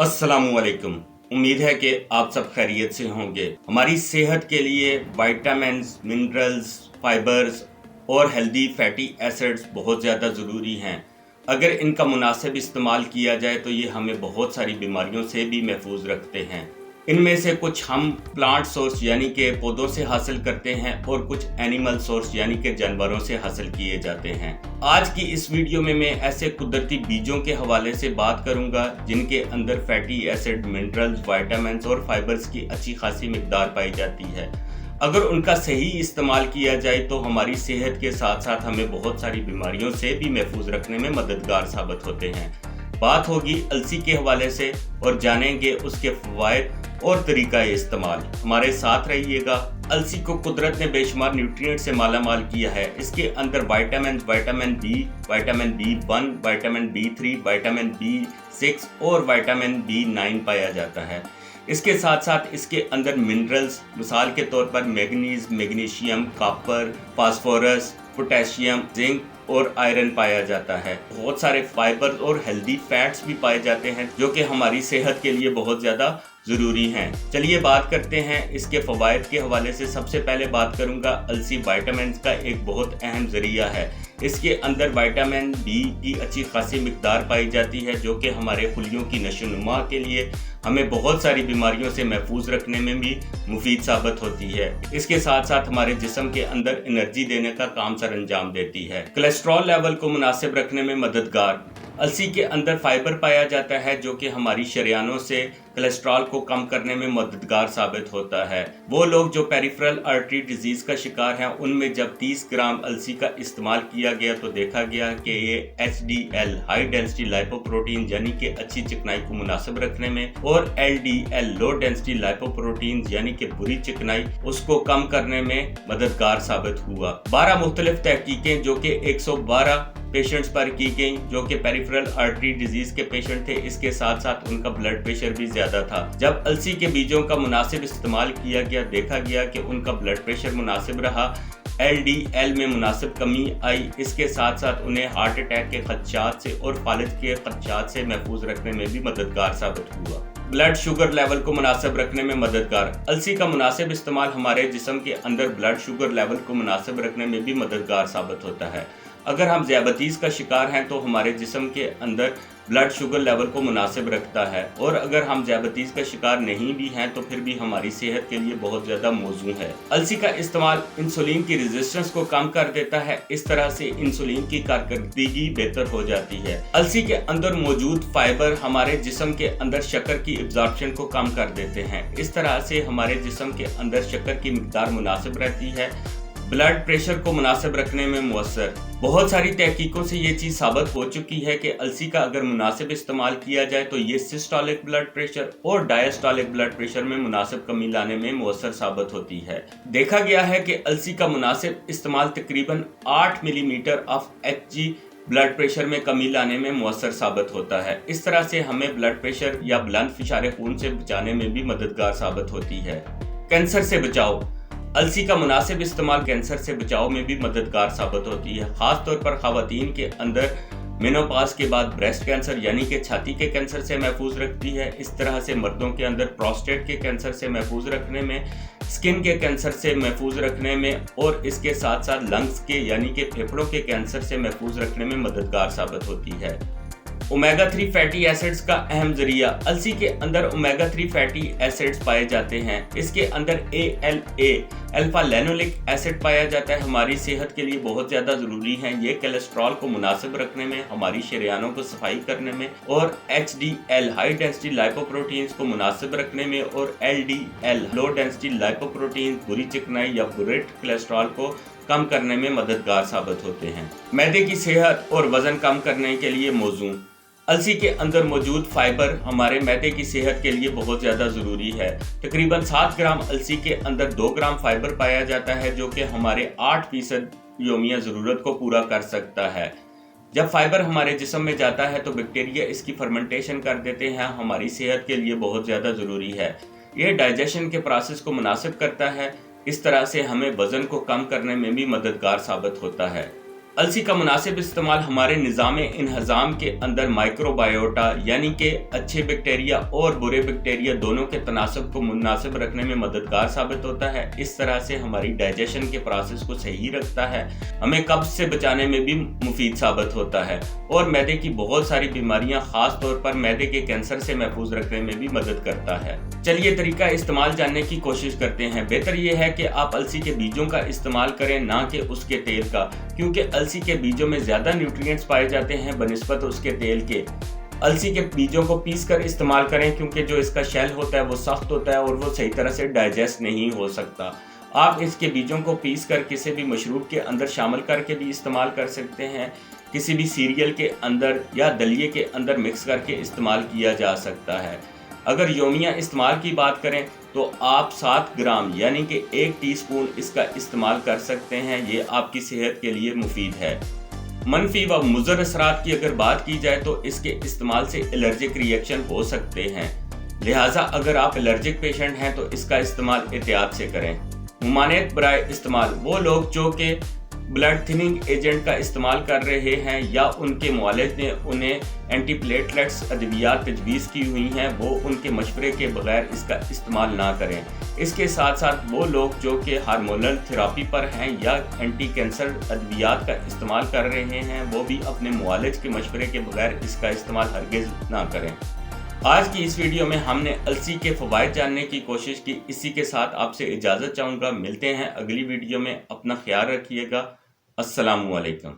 अस्सलामुअलैकुम। उम्मीद है कि आप सब खैरियत से होंगे। हमारी सेहत के लिए विटामिन्स, मिनरल्स, फाइबर्स और हेल्दी फैटी एसिड्स बहुत ज़्यादा ज़रूरी हैं। अगर इनका मुनासिब इस्तेमाल किया जाए तो ये हमें बहुत सारी बीमारियों से भी महफूज रखते हैं। इनमें से कुछ हम प्लांट सोर्स यानी कि पौधों से हासिल करते हैं और कुछ एनिमल सोर्स यानी कि जानवरों से हासिल किए जाते हैं। आज की इस वीडियो में मैं ऐसे कुदरती बीजों के हवाले से बात करूंगा जिनके अंदर फैटी एसिड, मिनरल्स, विटामिन्स और फाइबर्स की अच्छी खासी मिकदार पाई जाती है। अगर उनका सही इस्तेमाल किया जाए तो हमारी सेहत के साथ साथ हमें बहुत सारी बीमारियों से भी महफूज रखने में मददगार साबित होते हैं। बात होगी अलसी के हवाले से और जानेंगे उसके फ़वाइद और तरीका इस्तेमाल। हमारे साथ रहिएगा। अलसी को कुदरत ने बेशुमार न्यूट्रिएंट से मालामाल किया है। इसके अंदर vitamin B, vitamin B1, vitamin B3, vitamin B6 और विटामिन B9 पाया जाता है। इसके साथ साथ इसके अंदर मिनरल्स मिसाल के तौर पर manganese, magnesium, copper, phosphorus, potassium, zinc और आयरन पाया जाता है। बहुत सारे फाइबर और हेल्दी फैट्स भी पाए जाते हैं जो कि हमारी सेहत के लिए बहुत ज़्यादा ज़रूरी हैं। चलिए बात करते हैं इसके फ़वाइद के हवाले से। सबसे पहले बात करूंगा अलसी विटामिन का एक बहुत अहम ज़रिया है। इसके अंदर विटामिन बी की अच्छी खासी मिकदार पाई जाती है जो कि हमारे खुलियों की नशोनुमा के लिए हमें बहुत सारी बीमारियों से महफूज रखने में भी मुफीद साबित होती है। इसके साथ साथ हमारे जिस्म के अंदर एनर्जी देने का काम सर अंजाम देती है। कोलेस्ट्रॉल लेवल को मुनासिब रखने में मददगार अलसी के अंदर फाइबर पाया जाता है जो कि हमारी शरियानों से कोलेस्ट्रॉल को कम करने में मददगार साबित होता है। वो लोग जो पेरिफेरल आर्टरी डिजीज का शिकार हैं उनमें जब 30 ग्राम अलसी का इस्तेमाल किया गया तो देखा गया कि ये HDL हाई डेंसिटी लाइपोप्रोटीन यानी कि अच्छी चिकनाई को मुनासिब रखने में और LDL लो डेंसिटी लाइपोप्रोटीन यानी कि बुरी चिकनाई उसको कम करने में मददगार साबित हुआ। 12 मुख्तलिफ तहकीकें जो कि 112 पेशेंट्स पर की गई जो कि पेरिफेरल आर्टरी डिजीज के पेशेंट थे। इसके साथ साथ उनका ब्लड प्रेशर भी ज्यादा था। जब अलसी के बीजों का मुनासिब इस्तेमाल किया गया देखा गया कि उनका ब्लड प्रेशर मुनासिब रहा, LDL में मुनासिब कमी आई। इसके साथ साथ उन्हें हार्ट अटैक के खदशात से और फालिज के खदशात से महफूज रखने में भी मददगार साबित हुआ। ब्लड शुगर लेवल को मुनासिब रखने में मददगार अलसी का मुनासिब इस्तेमाल हमारे जिस्म के अंदर ब्लड शुगर लेवल को मुनासिब रखने में भी मददगार साबित होता है। अगर हम ज़ियाबतीस का शिकार हैं तो हमारे जिस्म के अंदर ब्लड शुगर लेवल को मुनासिब रखता है और अगर हम ज़ियाबतीस का शिकार नहीं भी हैं तो फिर भी हमारी सेहत के लिए बहुत ज़्यादा मौजू है। अलसी का इस्तेमाल इंसुलिन की रेजिस्टेंस को कम कर देता है। इस तरह से इंसुलिन की कारकर्दगी बेहतर हो जाती है। अलसी के अंदर मौजूद फाइबर हमारे जिस्म के अंदर शक्कर की एब्जॉर्प्शन को कम कर देते हैं। इस तरह से हमारे जिस्म के अंदर शक्कर की मिकदार मुनासिब रहती है। ब्लड प्रेशर को मुनासिब रखने में मुअस्सर बहुत सारी तहकीकों से ये चीज़ साबित हो चुकी है कि अलसी का अगर मुनासिब इस्तेमाल किया जाए तो ये सिस्टोलिक ब्लड प्रेशर और डायस्टोलिक ब्लड प्रेशर में मुनासिब कमी लाने में मुअस्सर साबित होती है। देखा गया है कि अलसी का मुनासिब इस्तेमाल तकरीबन 8 millimetre of Hg blood pressure में कमी लाने में मुअस्सर साबित होता है। इस तरह से हमें ब्लड प्रेशर या बुलंद फिशारे खून से बचाने में भी मददगार साबित होती है। कैंसर से बचाव अलसी का मुनासिब इस्तेमाल कैंसर से बचाव में भी मददगार साबित होती है। खास तौर पर ख़वातीन के अंदर मेनोपॉज के बाद ब्रेस्ट कैंसर यानी कि छाती के कैंसर से महफूज रखती है। इस तरह से मर्दों के अंदर प्रोस्टेट के कैंसर से महफूज रखने में, स्किन के कैंसर से महफूज रखने में और इसके साथ साथ लंग्स के यानी कि फेफड़ों के कैंसर से महफूज रखने में मददगार साबित होती है। ओमेगा 3 फैटी एसिड्स का अहम जरिया अलसी के अंदर ओमेगा 3 फैटी एसिड्स पाए जाते हैं। इसके अंदर ALA अल्फा लैनोलिक एसिड पाया जाता है। हमारी सेहत के लिए बहुत ज़्यादा ज़रूरी है। ये कोलेस्ट्रॉल को मुनासिब रखने में, हमारी शरियानों को सफाई करने में और HDL हाई डेंसिटी लाइपोप्रोटीन्स को मुनासिब रखने में और LDL लो डेंसिटी लाइपोप्रोटीन बुरी चिकनाई या बुरे कोलेस्ट्रॉल को कम करने में मददगार साबित होते हैं। मैदे की सेहत और वज़न कम करने के लिए मौजू अलसी के अंदर मौजूद फाइबर हमारे मैदे की सेहत के लिए बहुत ज़्यादा ज़रूरी है। तकरीबन 7 ग्राम अलसी के अंदर 2 ग्राम फाइबर पाया जाता है जो कि हमारे 8% यौमिया ज़रूरत को पूरा कर सकता है। जब फाइबर हमारे जिस्म में जाता है तो बैक्टीरिया इसकी फर्मेंटेशन कर देते हैं। हमारी सेहत के लिए बहुत ज़्यादा ज़रूरी है। ये डाइजेशन के प्रोसेस को मुनासिब करता है। इस तरह से हमें वज़न को कम करने में भी मददगार साबित होता है। अलसी का मुनासिब इस्तेमाल हमारे निज़ाम इन्हज़ाम के अंदर माइक्रोबायोटा यानी कि अच्छे बैक्टीरिया और बुरे बैक्टीरिया दोनों के तनासब को मुनासिब रखने में मददगार साबित होता है। इस तरह से हमारी डाइजेशन के प्रोसेस को सही रखता है, हमें कब्ज़ से बचाने में भी मुफीद साबित होता है और मैदे की बहुत सारी बीमारियां खास तौर पर मैदे के कैंसर से महफूज रखने में भी मदद करता है। चलिए तरीका इस्तेमाल जानने की कोशिश करते हैं। बेहतर यह है कि आप अलसी के बीजों का इस्तेमाल करें, ना कि उसके तेल का, क्योंकि अलसी के बीजों में ज्यादा न्यूट्रिएंट्स पाए जाते हैं बनिस्बत उसके तेल के। अलसी के बीजों को पीस कर इस्तेमाल करें, क्योंकि जो इसका शेल होता है वो सख्त होता है और वो सही तरह से डाइजेस्ट नहीं हो सकता। आप इसके बीजों को पीस कर किसी भी मशरूब के अंदर शामिल करके भी इस्तेमाल कर सकते हैं, किसी भी सीरियल के अंदर या दलिए के अंदर मिक्स करके इस्तेमाल किया जा सकता है। अगर योमिया इस्तेमाल की बात करें तो आप 7 ग्राम यानी कि 1 टीस्पून इसका इस्तेमाल कर सकते हैं। ये आपकी सेहत के लिए मुफीद है। मनफी व मुज़र असरात की अगर बात की जाए तो इसके इस्तेमाल से एलर्जिक रिएक्शन हो सकते हैं, लिहाजा अगर आप एलर्जिक पेशेंट हैं तो इसका इस्तेमाल एहतियात से करें। मुमानियत बराए इस्तेमाल वो लोग जो कि ब्लड थिनिंग एजेंट का इस्तेमाल कर रहे हैं या उनके मुआलिज ने उन्हें एंटीप्लेटलेट्स अद्वियात तजवीज़ की हुई हैं, वो उनके मशवरे के बगैर इसका इस्तेमाल ना करें। इसके साथ साथ वो लोग जो कि हार्मोनल थेरापी पर हैं या एंटी कैंसर अद्वियात का इस्तेमाल कर रहे हैं, वो भी अपने मुआलिज के मशवरे के बगैर इसका इस्तेमाल हरगिज़ ना करें। आज की इस वीडियो में हमने अलसी के फ़वाइद जानने की कोशिश की। इसी के साथ आपसे इजाज़त चाहूँगा। मिलते हैं अगली वीडियो में। अपना ख्याल रखिएगा। अस्सलामु अलैकुम।